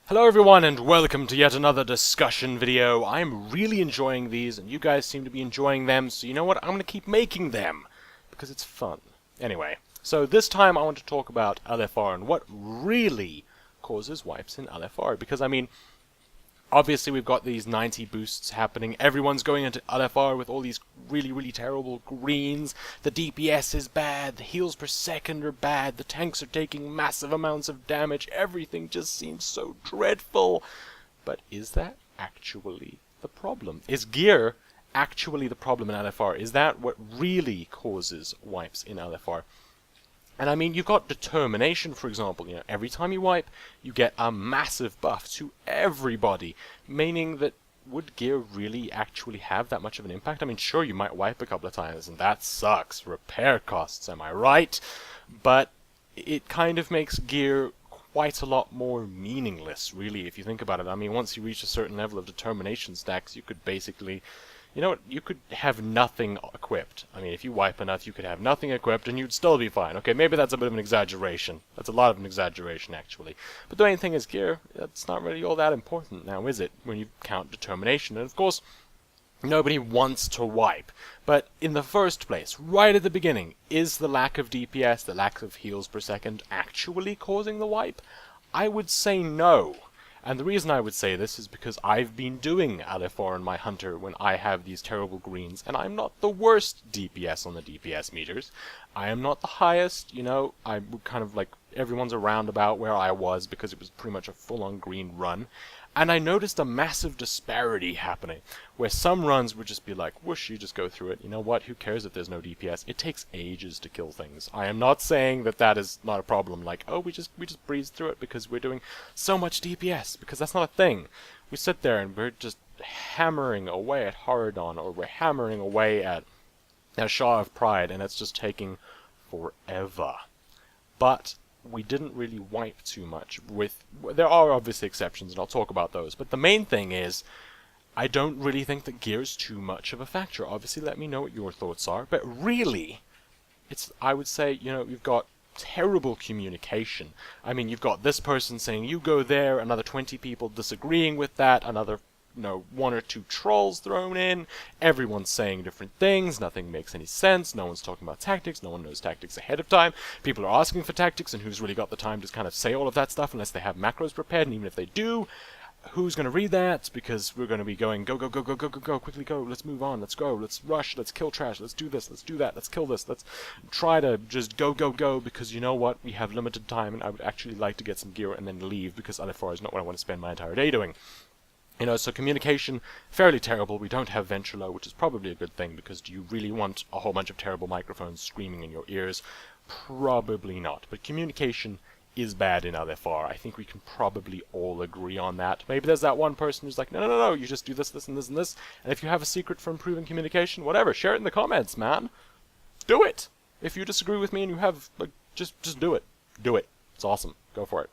Hello everyone and welcome to yet another discussion video. I'm really enjoying these and you guys seem to be enjoying them, so you know what, I'm going to keep making them because it's fun. Anyway, so this time I want to talk about LFR and what really causes wipes in LFR, because I mean, obviously we've got these 90 boosts happening, everyone's going into LFR with all these really terrible greens, the DPS is bad, the heals per second are bad, the tanks are taking massive amounts of damage, everything just seems so dreadful. But is that actually the problem? Is gear actually the problem in LFR? Is that what really causes wipes in LFR? And I mean, you've got determination, for example. You know, every time you wipe, you get a massive buff to everybody, meaning that would gear really actually have that much of an impact? I mean, sure, you might wipe a couple of times, and that sucks. Repair costs, am I right? But it kind of makes gear quite a lot more meaningless, really, if you think about it. I mean, once you reach a certain level of determination stacks, you could basically... You know what, you could have nothing equipped. I mean, if you wipe enough, you could have nothing equipped and you'd still be fine. Okay, maybe that's a bit of an exaggeration. That's a lot of an exaggeration, actually. But the main thing is gear. It's not really all that important now, is it, when you count determination? And of course, nobody wants to wipe. But in the first place, right at the beginning, is the lack of DPS, the lack of heals per second, actually causing the wipe? I would say no. And the reason I would say this is because I've been doing LFR in my Hunter when I have these terrible greens, and I'm not the worst DPS on the DPS meters. I am not the highest, you know, I'm kind of like, everyone's around about where I was because it was pretty much a full-on green run. And I noticed a massive disparity happening, where some runs would just be like, whoosh, you just go through it. You know what, who cares if there's no DPS? It takes ages to kill things. I am not saying that that is not a problem, like, oh, we just breeze through it because we're doing so much DPS, because that's not a thing. We sit there and we're just hammering away at Haradon, or we're hammering away at Shaw of Pride, and it's just taking forever. But we didn't really wipe too much. There are obviously exceptions, and I'll talk about those, but the main thing is, I don't really think that gear's too much of a factor. Obviously, let me know what your thoughts are, but really, I would say, you know, you've got terrible communication. I mean, you've got this person saying, you go there, another 20 people disagreeing with that, another, you know, 1 or 2 trolls thrown in, everyone's saying different things, nothing makes any sense, no one's talking about tactics, no one knows tactics ahead of time, people are asking for tactics, and who's really got the time to kind of say all of that stuff unless they have macros prepared, and even if they do, who's going to read that? Because we're going to be going, go, quickly go, let's move on, let's go, let's rush, let's kill trash, let's do this, let's do that, let's kill this, let's try to just go, because you know what, we have limited time, and I would actually like to get some gear and then leave, because LFR is not what I want to spend my entire day doing. You know, so communication, fairly terrible. We don't have Ventrilo, which is probably a good thing, because do you really want a whole bunch of terrible microphones screaming in your ears? Probably not. But communication is bad in LFR. I think we can probably all agree on that. Maybe there's that one person who's like, no, you just do this, this, and this, and this. And if you have a secret for improving communication, whatever, share it in the comments, man. Do it! If you disagree with me and you have, like, just do it. Do it. It's awesome. Go for it.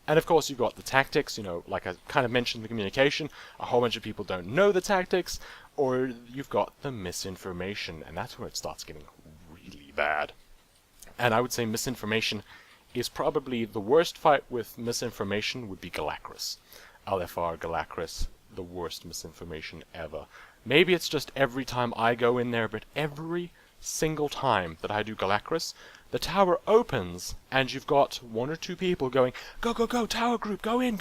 And of course you've got the tactics, you know, like I kind of mentioned the communication, a whole bunch of people don't know the tactics, or you've got the misinformation, and that's where it starts getting really bad. And I would say misinformation is probably the worst fight with misinformation would be Galacrus. LFR, Galacrus, the worst misinformation ever. Maybe it's just every time I go in there, but every single time that I do Galacrus, the tower opens, and you've got 1 or 2 people going, go, tower group, go in,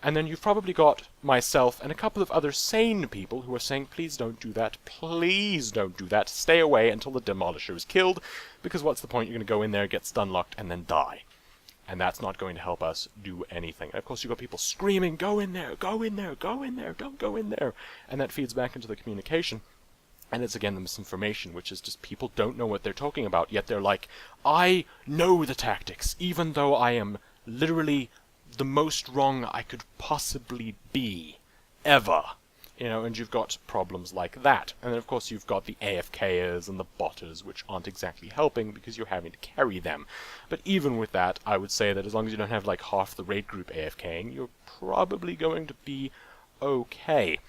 and then you've probably got myself and a couple of other sane people who are saying, please don't do that, stay away until the Demolisher is killed, because what's the point, you're going to go in there, get stun locked, and then die. And that's not going to help us do anything. And of course you've got people screaming, go in there, don't go in there, and that feeds back into the communication. And it's again the misinformation, which is just people don't know what they're talking about, yet they're like, I know the tactics, even though I am literally the most wrong I could possibly be, ever. You know, and you've got problems like that. And then of course you've got the AFKers and the botters, which aren't exactly helping because you're having to carry them. But even with that, I would say that as long as you don't have like half the raid group AFKing, you're probably going to be okay.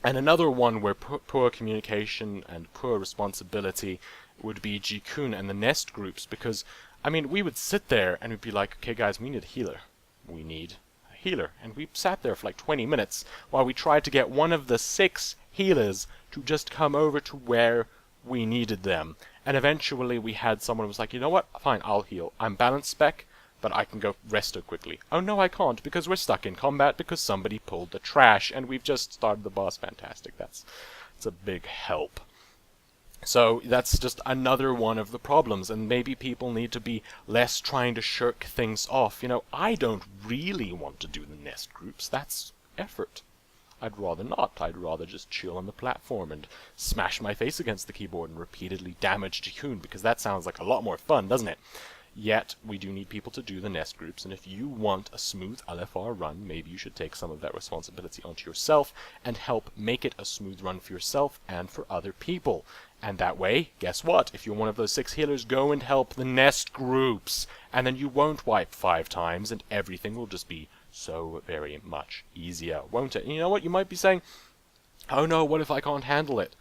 And another one where poor communication and poor responsibility would be Jikun and the Nest groups, because, I mean, we would sit there and we'd be like, okay guys, we need a healer. We need healer. And we sat there for like 20 minutes while we tried to get one of the 6 healers to just come over to where we needed them. And eventually we had someone who was like, you know what, fine, I'll heal. I'm balanced spec, but I can go resto quickly. Oh no, I can't, because we're stuck in combat because somebody pulled the trash, and we've just started the boss. Fantastic. That's a big help. So that's just another one of the problems, and maybe people need to be less trying to shirk things off. You know, I don't really want to do the nest groups. That's effort. I'd rather not. I'd rather just chill on the platform and smash my face against the keyboard and repeatedly damage Jikun, because that sounds like a lot more fun, doesn't it? Yet, we do need people to do the nest groups, and if you want a smooth LFR run, maybe you should take some of that responsibility onto yourself and help make it a smooth run for yourself and for other people. And that way, guess what? If you're one of those 6 healers, go and help the nest groups, and then you won't wipe 5 times, and everything will just be so very much easier, won't it? And you know what? You might be saying, oh no, what if I can't handle it?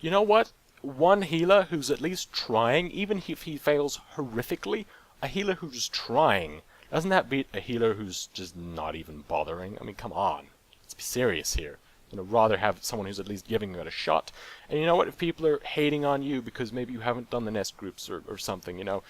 You know what? One healer who's at least trying, even if he fails horrifically, a healer who's trying, doesn't that beat a healer who's just not even bothering? I mean, come on. Let's be serious here. You know, rather have someone who's at least giving it a shot. And you know what? If people are hating on you because maybe you haven't done the nest groups or something, you know,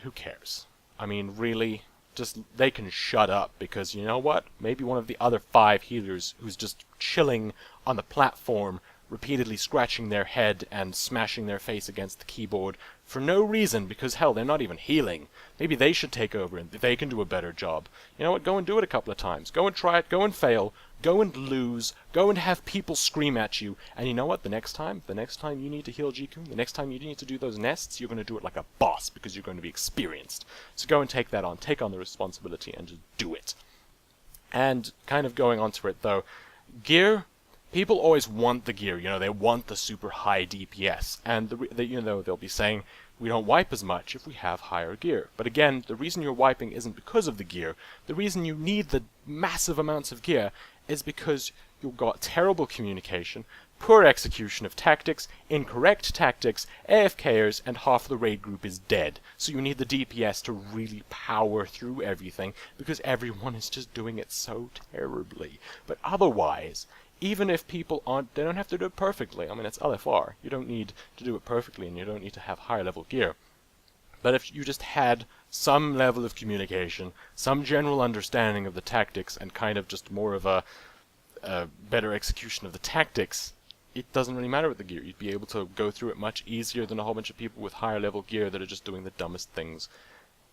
who cares? I mean, really, just they can shut up, because you know what? Maybe one of the other 5 healers who's just chilling on the platform, repeatedly scratching their head and smashing their face against the keyboard for no reason, because hell, they're not even healing. Maybe they should take over and they can do a better job. You know what? Go and do it a couple of times. Go and try it. Go and fail. Go and lose. Go and have people scream at you. And you know what? The next time you need to heal Jikun, the next time you need to do those nests, you're going to do it like a boss, because you're going to be experienced. So go and take that on. Take on the responsibility and just do it. And kind of going on to it though, gear. People always want the gear, you know, they want the super high DPS, and you know, they'll be saying, we don't wipe as much if we have higher gear. But again, the reason you're wiping isn't because of the gear. The reason you need the massive amounts of gear is because you've got terrible communication, poor execution of tactics, incorrect tactics, AFKers, and half the raid group is dead. So you need the DPS to really power through everything, because everyone is just doing it so terribly. But otherwise, even if people aren't, they don't have to do it perfectly. I mean, it's LFR. You don't need to do it perfectly, and you don't need to have higher level gear. But if you just had some level of communication, some general understanding of the tactics, and kind of just more of a better execution of the tactics, it doesn't really matter with the gear. You'd be able to go through it much easier than a whole bunch of people with higher level gear that are just doing the dumbest things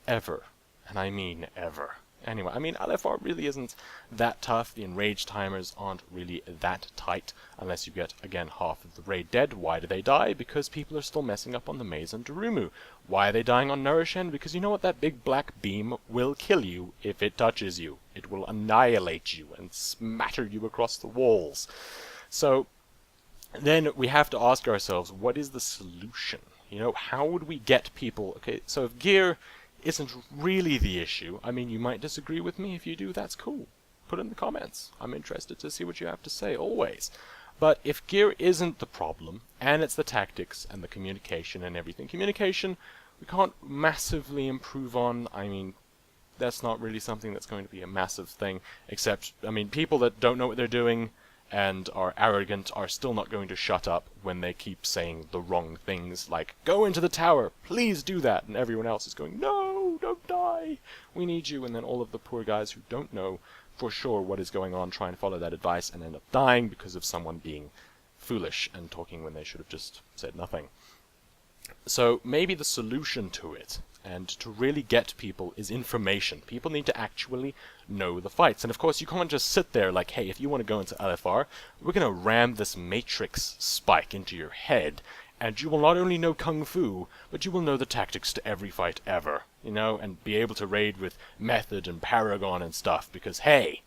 ever. And I mean ever. Anyway, I mean, LFR really isn't that tough. The enrage timers aren't really that tight, unless you get, again, half of the raid dead. Why do they die? Because people are still messing up on the maze and Darumu. Why are they dying on Nourishen? Because you know what? That big black beam will kill you if it touches you. It will annihilate you and smatter you across the walls. So, then we have to ask ourselves, what is the solution? You know, how would we get people... Okay, so if gear isn't really the issue. I mean, you might disagree with me. If you do, that's cool. Put it in the comments. I'm interested to see what you have to say, always. But if gear isn't the problem, and it's the tactics and the communication and everything, communication we can't massively improve on. I mean, that's not really something that's going to be a massive thing, except, I mean, people that don't know what they're doing and are arrogant are still not going to shut up when they keep saying the wrong things, like, go into the tower, please do that, and everyone else is going, no, don't die, we need you, and then all of the poor guys who don't know for sure what is going on try and follow that advice and end up dying because of someone being foolish and talking when they should have just said nothing. So maybe the solution to it, and to really get people, is information. People need to actually know the fights. And of course, you can't just sit there like, hey, if you want to go into LFR, we're going to ram this matrix spike into your head, and you will not only know Kung Fu, but you will know the tactics to every fight ever, you know, and be able to raid with Method and Paragon and stuff, because, hey,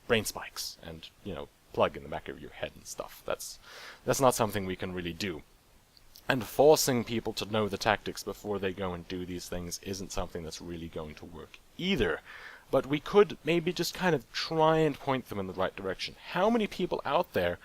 brain spikes, and, you know, plug in the back of your head and stuff. That's not something we can really do. And forcing people to know the tactics before they go and do these things isn't something that's really going to work either. But we could maybe just kind of try and point them in the right direction. How many people out there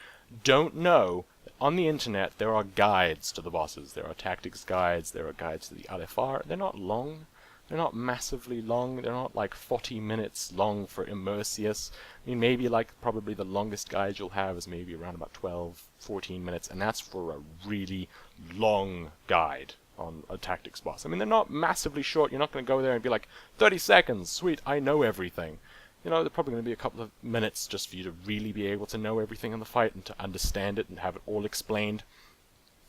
don't know that on the internet there are guides to the bosses? There are tactics guides, there are guides to the LFR. They're not long. They're not massively long. They're not like 40 minutes long for Immersius. I mean, maybe like probably the longest guide you'll have is maybe around about 12, 14 minutes, and that's for a really long guide on a tactics boss. I mean, they're not massively short. You're not going to go there and be like, 30 seconds, sweet, I know everything. You know, they're probably going to be a couple of minutes just for you to really be able to know everything in the fight and to understand it and have it all explained.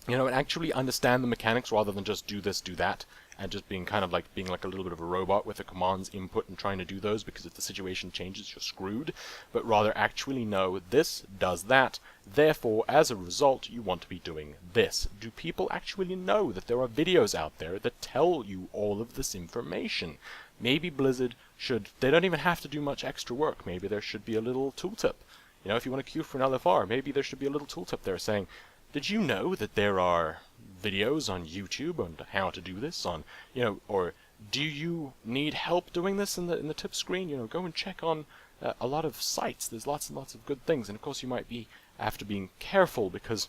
You know, and actually understand the mechanics rather than just do this, do that, and just being kind of like being like a little bit of a robot with the commands input and trying to do those, because if the situation changes, you're screwed. But rather actually know this does that, therefore, as a result, you want to be doing this. Do people actually know that there are videos out there that tell you all of this information? Maybe Blizzard should, they don't even have to do much extra work. Maybe there should be a little tooltip. You know, if you want to queue for an LFR, maybe there should be a little tooltip there saying, did you know that there are videos on YouTube on how to do this? On, you know, or do you need help doing this in the tip screen? You know, go and check on a lot of sites. There's lots and lots of good things, and of course you might be after being careful because,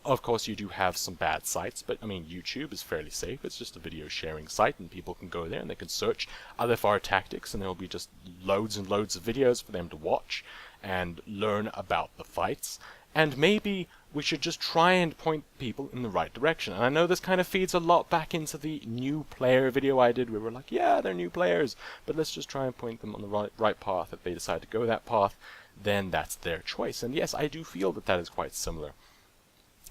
of course, you do have some bad sites. But I mean, YouTube is fairly safe. It's just a video sharing site, and people can go there and they can search LFR tactics, and there will be just loads and loads of videos for them to watch and learn about the fights. And maybe we should just try and point people in the right direction. And I know this kind of feeds a lot back into the new player video I did, where we're like, yeah, they're new players, but let's just try and point them on the right path. If they decide to go that path, then that's their choice. And yes, I do feel that that is quite similar.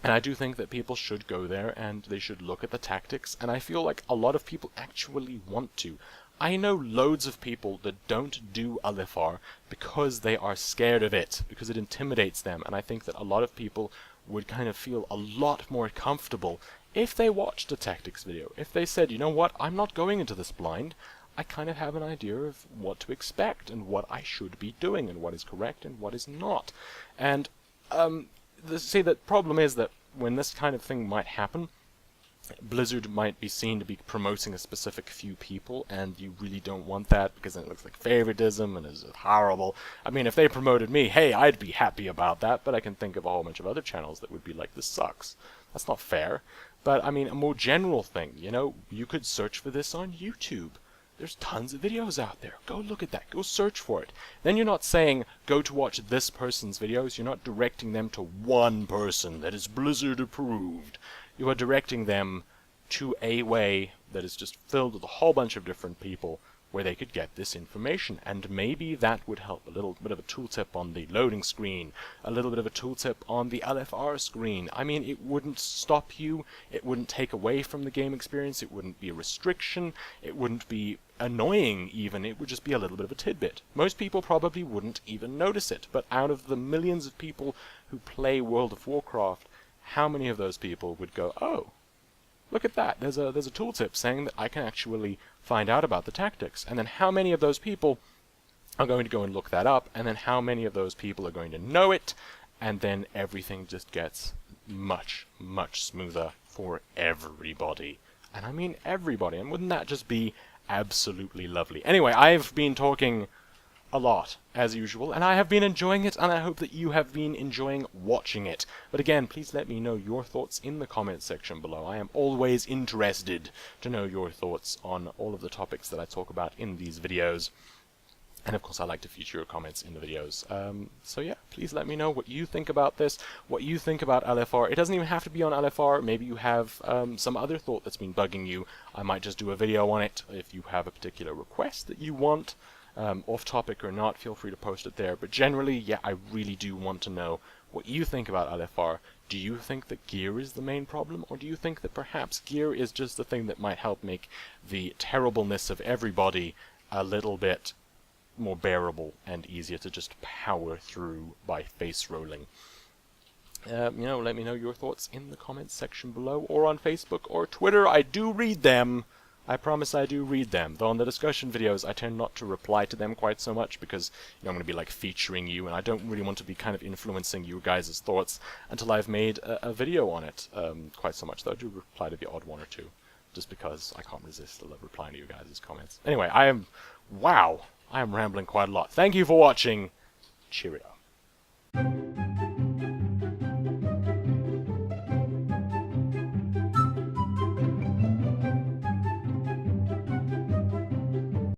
And I do think that people should go there and they should look at the tactics, and I feel like a lot of people actually want to. I know loads of people that don't do LFR because they are scared of it, because it intimidates them, and I think that a lot of people would kind of feel a lot more comfortable if they watched a tactics video. If they said, you know what, I'm not going into this blind, I kind of have an idea of what to expect and what I should be doing and what is correct and what is not. And see, the problem is that when this kind of thing might happen, Blizzard might be seen to be promoting a specific few people, and you really don't want that, because then it looks like favoritism and is horrible. I mean, if they promoted me, hey, I'd be happy about that, but I can think of a whole bunch of other channels that would be like, this sucks. That's not fair. But, I mean, a more general thing, you know, you could search for this on YouTube. There's tons of videos out there. Go look at that. Go search for it. Then you're not saying, go to watch this person's videos. You're not directing them to one person that is Blizzard approved. You are directing them to a way that is just filled with a whole bunch of different people where they could get this information. And maybe that would help. A little bit of a tooltip on the loading screen. A little bit of a tooltip on the LFR screen. I mean, it wouldn't stop you. It wouldn't take away from the game experience. It wouldn't be a restriction. It wouldn't be annoying even. It would just be a little bit of a tidbit. Most people probably wouldn't even notice it. But out of the millions of people who play World of Warcraft, how many of those people would go, oh, look at that, there's a tooltip saying that I can actually find out about the tactics. And then how many of those people are going to go and look that up, and then how many of those people are going to know it, and then everything just gets much, much smoother for everybody. And I mean everybody, and wouldn't that just be absolutely lovely? Anyway, I've been talking a lot, as usual, and I have been enjoying it, and I hope that you have been enjoying watching it. But again, please let me know your thoughts in the comments section below. I am always interested to know your thoughts on all of the topics that I talk about in these videos. And of course, I like to feature your comments in the videos. So yeah, please let me know what you think about this, what you think about LFR. It doesn't even have to be on LFR. Maybe you have some other thought that's been bugging you. I might just do a video on it. If you have a particular request that you want, off topic or not, feel free to post it there. But generally, yeah, I really do want to know what you think about LFR. Do you think that gear is the main problem, or do you think that perhaps gear is just the thing that might help make the terribleness of everybody a little bit more bearable and easier to just power through by face rolling? You know, let me know your thoughts in the comments section below, or on Facebook or Twitter. I do read them. I promise I do read them, though on the discussion videos I tend not to reply to them quite so much, because you know, I'm going to be like featuring you, and I don't really want to be kind of influencing you guys' thoughts until I've made a video on it quite so much, though I do reply to the odd one or two, just because I can't resist the love replying to you guys' comments. Anyway, I am rambling quite a lot. Thank you for watching. Cheerio.